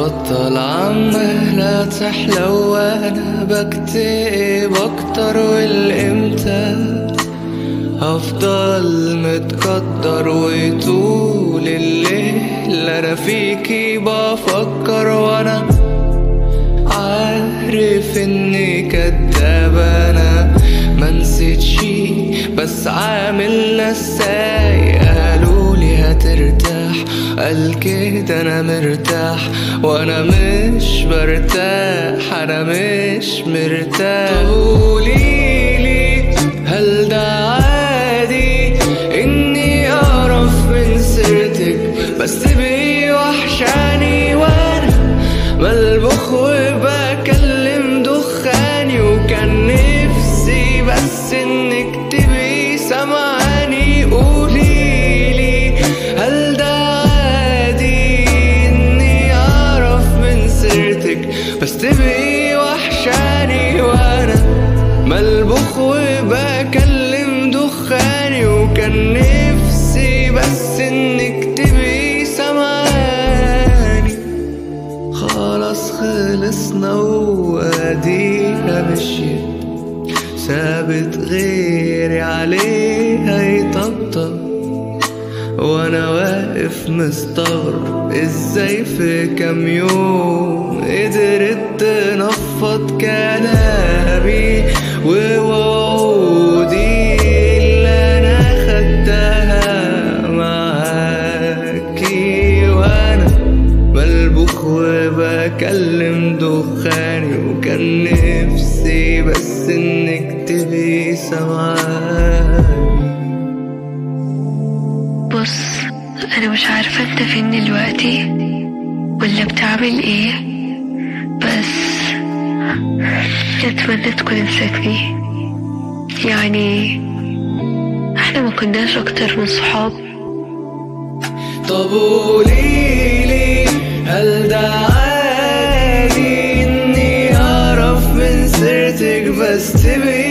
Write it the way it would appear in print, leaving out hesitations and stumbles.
تبطل عمالة تحلو وانا بكتئب اكتر، والامتى هفضل متقدر وطول الليل انا فيكي بفكر، وانا عارف اني كداب، انا منسيتش بس عامل نساي. قالولي هترتاح، قال كده انا مرتاح وانا مش برتاح، انا مش مرتاح. قوليلي هل ده عادي اني اعرف من سيرتك بس تبقي وحشاني وانا ملبوخ وبكلم دخاني، وكان نفسي بس انك تبقي سامعاني. قوليلي هل ده عادي اني اعرف من سيرتك بس تبقي وحشاني وانا ملبوخ وبكلم دخاني، وكان نفسي بس انك تبقي سامعاني. خلاص خلصنا واديها مشيت، سابت غيري عليها يطبطب، وانا واقف مستغرب ازاي في كام يوم قدرت تنفض كلامي ووعودي اللي انا خدتها معاكي، وانا ملبوخ وبكلم دخاني، وكان نفسي بس انك تبقي سامعاني. بص انا مش عارفة انت فين دلوقتي ولا بتعمل ايه، بس اتمنى تكون نسيتني. يعني احنا ما كناش اكتر من صحاب. طب قوليلي هل ده عادي اني اعرف من سيرتك بس تبقي